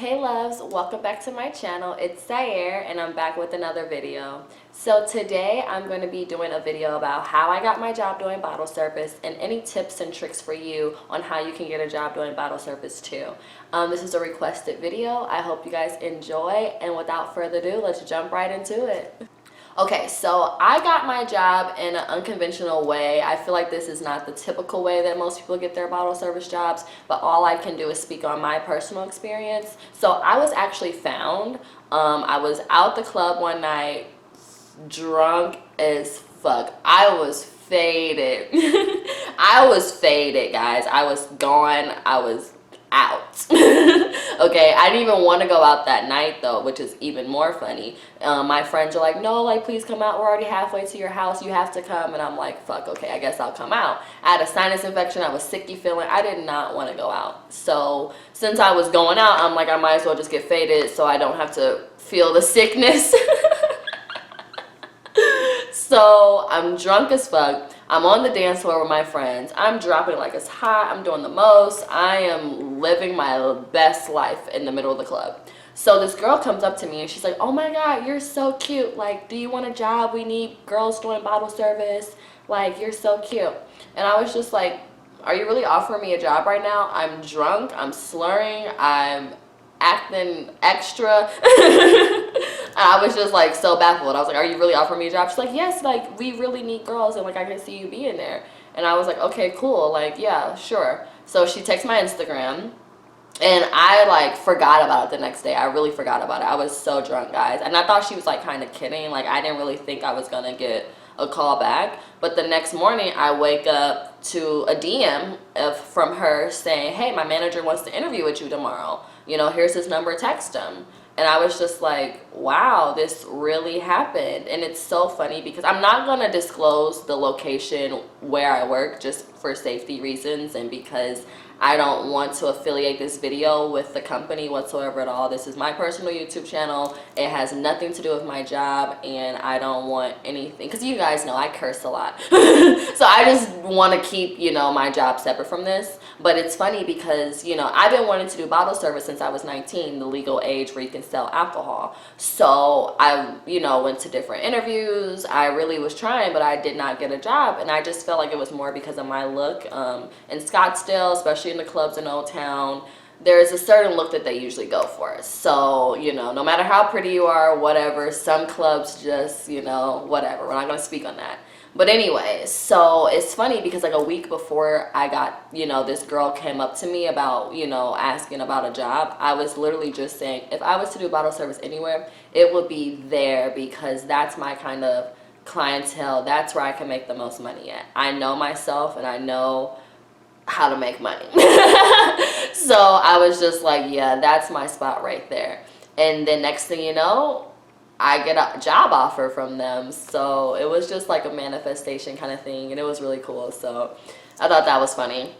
Hey loves, welcome back to my channel. It's Zaire and I'm back with another video. So today I'm going to be doing a video about how I got my job doing bottle service and any tips and tricks for you on how you can get a job doing bottle service too. This is a requested video. I hope you guys enjoy, and without further ado, let's jump right into it. Okay, so I got my job in an unconventional way. I feel like this is not the typical way that most people get their bottle service jobs, but all I can do is speak on my personal experience. So I was actually found. I was out the club one night, drunk as fuck. I was faded. I was faded, guys. I was gone. I was out. Okay, I didn't even want to go out that night though, which is even more funny. My friends are like, no, like, please come out, we're already halfway to your house, you have to come. And I'm like, fuck, okay, I guess I'll come out. I had a sinus infection, I was sicky feeling. I did not want to go out. So since I was going out, I'm like, I might as well just get faded so I don't have to feel the sickness. So I'm drunk as fuck. I'm on the dance floor with my friends. I'm dropping like it's hot. I'm doing the most. I am living my best life in the middle of the club. So this girl comes up to me and she's like, oh my God, you're so cute. Like, do you want a job? We need girls doing bottle service. Like, you're so cute. And I was just like, are you really offering me a job right now? I'm drunk. I'm slurring. I'm acting extra. I was just like so baffled. I was like, are you really offering me a job? She's like, yes, like, we really need girls and like I can see you being there. And I was like, okay, cool, like, yeah, sure. So she texts my Instagram and I like forgot about it the next day. I really forgot about it. I was so drunk, guys. And I thought she was like kind of kidding. Like, I didn't really think I was gonna get a call back. But the next morning I wake up to a DM from her saying, hey, my manager wants to interview with you tomorrow. You know, here's his number, text him. And I was just like, wow, this really happened. And it's so funny because I'm not going to disclose the location where I work just for safety reasons and because I don't want to affiliate this video with the company whatsoever at all. This is my personal YouTube channel. It has nothing to do with my job, and I don't want anything, because you guys know I curse a lot. So I just want to keep, you know, my job separate from this. But it's funny because, you know, I've been wanting to do bottle service since I was 19, the legal age where you can sell alcohol. So I, you know, went to different interviews. I really was trying, but I did not get a job. And I just felt like it was more because of my look. In Scottsdale, especially in the clubs in Old Town, there's a certain look that they usually go for. So, you know, no matter how pretty you are, whatever, some clubs just, you know, whatever. We're not going to speak on that. But anyway, so it's funny because like a week before I got, you know, this girl came up to me about, you know, asking about a job. I was literally just saying, if I was to do bottle service anywhere, it would be there because that's my kind of clientele. That's where I can make the most money at. I know myself and I know how to make money. So I was just like, yeah, that's my spot right there. And then next thing you know, I get a job offer from them. So it was just like a manifestation kind of thing, and it was really cool. So I thought that was funny.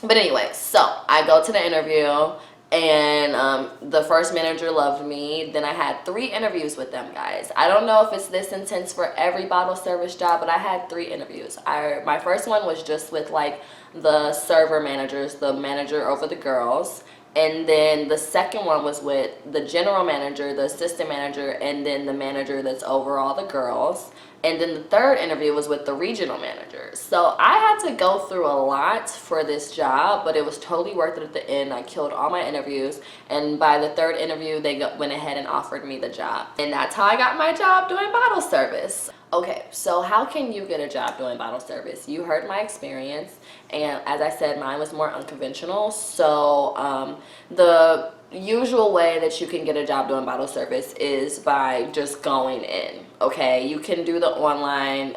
But anyway, so I go to the interview, and the first manager loved me. Then I had 3 interviews with them, guys. I don't know if it's this intense for every bottle service job, but I had 3 interviews. My first one was just with like the server managers, the manager over the girls. And then the second one was with the general manager, the assistant manager, and then the manager that's over all the girls. And then the third interview was with the regional manager. So I had to go through a lot for this job, but it was totally worth it at the end. I killed all my interviews. And by the third interview, they went ahead and offered me the job. And that's how I got my job doing bottle service. Okay, so how can you get a job doing bottle service? You heard my experience, and as I said, mine was more unconventional. So the usual way that you can get a job doing bottle service is by just going in. Okay, you can do the online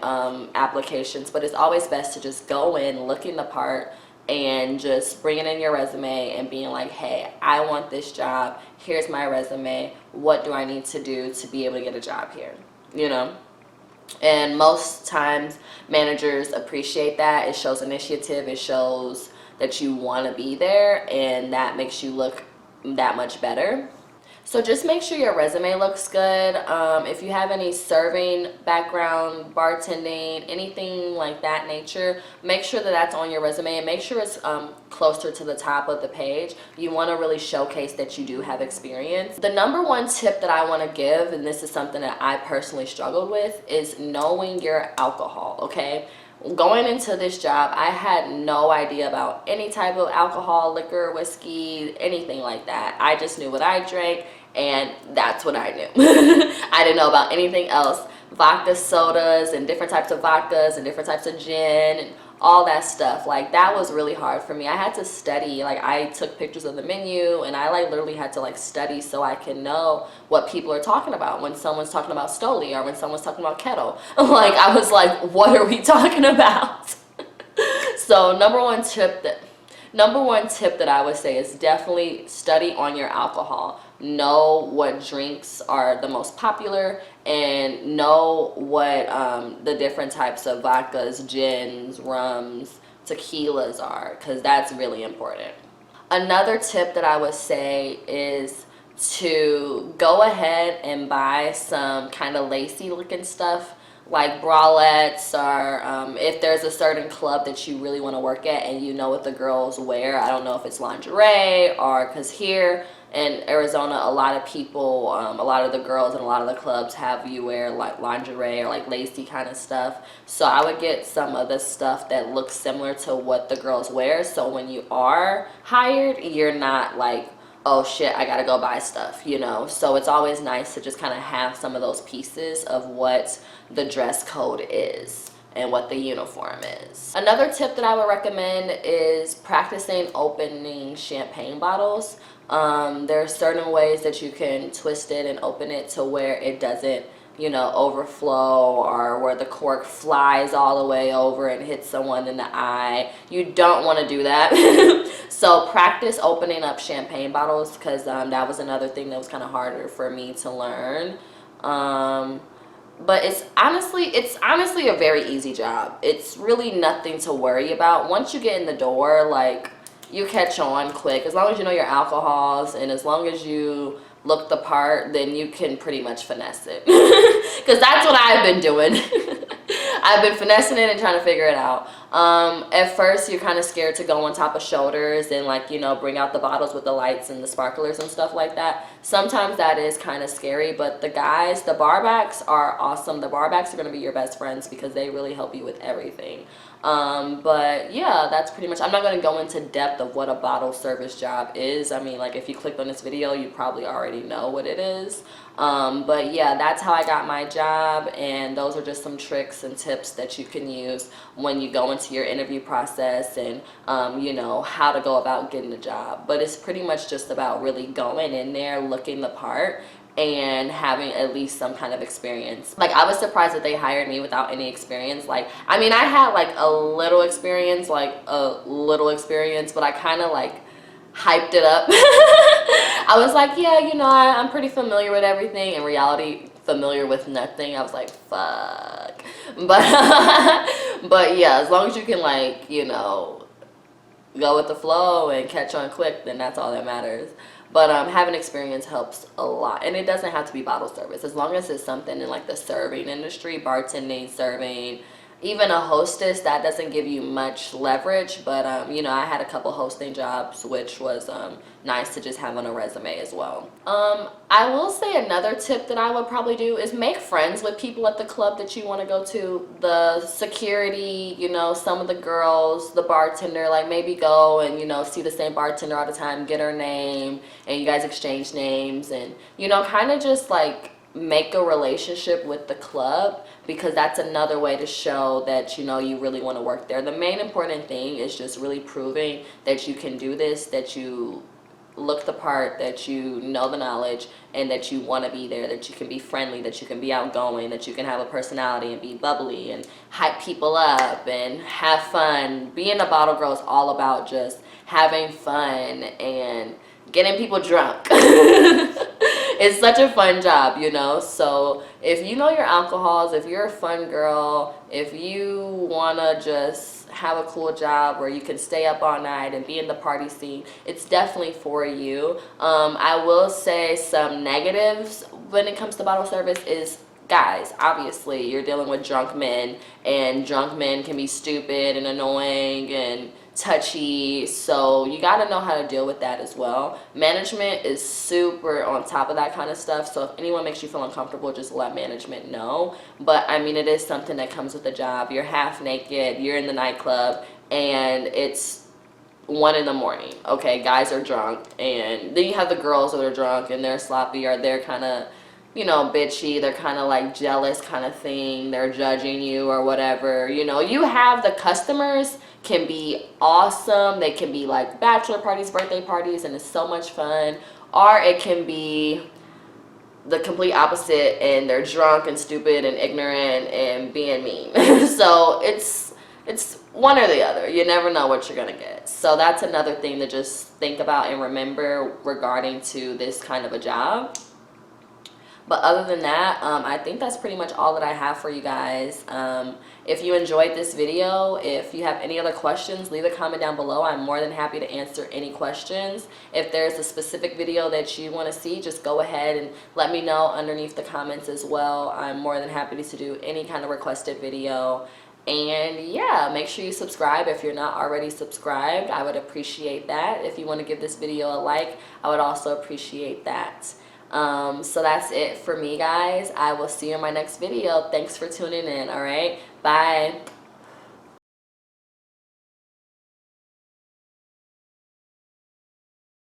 applications, but it's always best to just go in, looking the part, and just bringing in your resume and being like, hey, I want this job. Here's my resume. What do I need to do to be able to get a job here? You know? And most times managers appreciate that. It shows initiative. It shows that you want to be there, and that makes you look that much better. So just make sure your resume looks good. If you have any serving background, bartending, anything like that nature, make sure that that's on your resume, and make sure it's closer to the top of the page. You want to really showcase that you do have experience. The number one tip that I want to give, and this is something that I personally struggled with, is knowing your alcohol, okay? Going into this job, I had no idea about any type of alcohol, liquor, whiskey, anything like that. I just knew what I drank, and that's what I knew. I didn't know about anything else. Vodka sodas and different types of vodkas and different types of gin and all that stuff. Like, that was really hard for me. I had to study. Like, I took pictures of the menu, and I like literally had to like study so I can know what people are talking about when someone's talking about Stoli or when someone's talking about Kettle. Like, I was like, what are we talking about? So number one tip that I would say is definitely study on your alcohol. Know what drinks are the most popular, and know what the different types of vodkas, gins, rums, tequilas are, because that's really important. Another tip that I would say is to go ahead and buy some kind of lacy looking stuff, like bralettes, or if there's a certain club that you really want to work at and you know what the girls wear. I don't know if it's lingerie, or because here in Arizona, a lot of people, a lot of the girls and a lot of the clubs have you wear like lingerie or like lacy kind of stuff. So I would get some of the stuff that looks similar to what the girls wear, so when you are hired, you're not like, oh shit, I gotta go buy stuff, you know. So it's always nice to just kind of have some of those pieces of what the dress code is and what the uniform is. Another tip that I would recommend is practicing opening champagne bottles. There are certain ways that you can twist it and open it to where it doesn't, you know, overflow, or where the cork flies all the way over and hits someone in the eye. You don't want to do that. So practice opening up champagne bottles, because that was another thing that was kind of harder for me to learn. But it's honestly a very easy job. It's really nothing to worry about. Once you get in the door, like, you catch on quick. As long as you know your alcohols and as long as you look the part, then you can pretty much finesse it. Because that's what I've been doing. I've been finessing it and trying to figure it out. At first, you're kind of scared to go on top of shoulders and, like, you know, bring out the bottles with the lights and the sparklers and stuff like that. Sometimes that is kind of scary, but the guys, the barbacks are awesome. The barbacks are going to be your best friends because they really help you with everything. But yeah, that's pretty much, I'm not going to go into depth of what a bottle service job is. I mean, like, if you clicked on this video, you probably already know what it is. But yeah, that's how I got my job, and those are just some tricks and tips that you can use when you go into your interview process, and you know, how to go about getting the job. But it's pretty much just about really going in there, looking the part, and having at least some kind of experience. Like, I was surprised that they hired me without any experience. Like, I mean, I had like a little experience, but I kind of like hyped it up. I was like, yeah, you know, I'm pretty familiar with everything. In reality, familiar with nothing. I was like, fuck. But yeah, as long as you can, like, you know, go with the flow and catch on quick, then that's all that matters. But having experience helps a lot. And it doesn't have to be bottle service. As long as it's something in like the serving industry, bartending, serving, even a hostess, that doesn't give you much leverage. But, you know, I had a couple hosting jobs, which was nice to just have on a resume as well. I will say another tip that I would probably do is make friends with people at the club that you want to go to. The security, you know, some of the girls, the bartender, like maybe go and, you know, see the same bartender all the time, get her name, and you guys exchange names, and, you know, kind of just like make a relationship with the club, because that's another way to show that, you know, you really want to work there. The main important thing is just really proving that you can do this, that you look the part, that you know the knowledge, and that you want to be there, that you can be friendly, that you can be outgoing, that you can have a personality and be bubbly and hype people up and have fun. Being a bottle girl is all about just having fun and getting people drunk. It's such a fun job, you know. So if you know your alcohols, if you're a fun girl, if you want to just have a cool job where you can stay up all night and be in the party scene, it's definitely for you. I will say some negatives when it comes to bottle service is, guys, obviously you're dealing with drunk men, and drunk men can be stupid and annoying and touchy, so you got to know how to deal with that as well. Management is super on top of that kind of stuff, so if anyone makes you feel uncomfortable, just let management know. But I mean, it is something that comes with the job. You're half naked, you're in the nightclub, and it's 1 in the morning. Okay, guys are drunk, and then you have the girls that are drunk and they're sloppy, or they're kind of, you know, bitchy. They're kind of like jealous kind of thing. They're judging you or whatever. You know, you have the customers can be awesome. They can be like bachelor parties, birthday parties, and it's so much fun. Or it can be the complete opposite, and they're drunk and stupid and ignorant and being mean. So it's one or the other. You never know what you're gonna get. So that's another thing to just think about and remember regarding to this kind of a job. But other than that, I think that's pretty much all that I have for you guys. If you enjoyed this video, if you have any other questions, leave a comment down below. I'm more than happy to answer any questions. If there's a specific video that you want to see, just go ahead and let me know underneath the comments as well. I'm more than happy to do any kind of requested video. And yeah, make sure you subscribe if you're not already subscribed. I would appreciate that. If you want to give this video a like, I would also appreciate that. So that's it for me, guys. I will see you in my next video. Thanks for tuning in. All right, bye.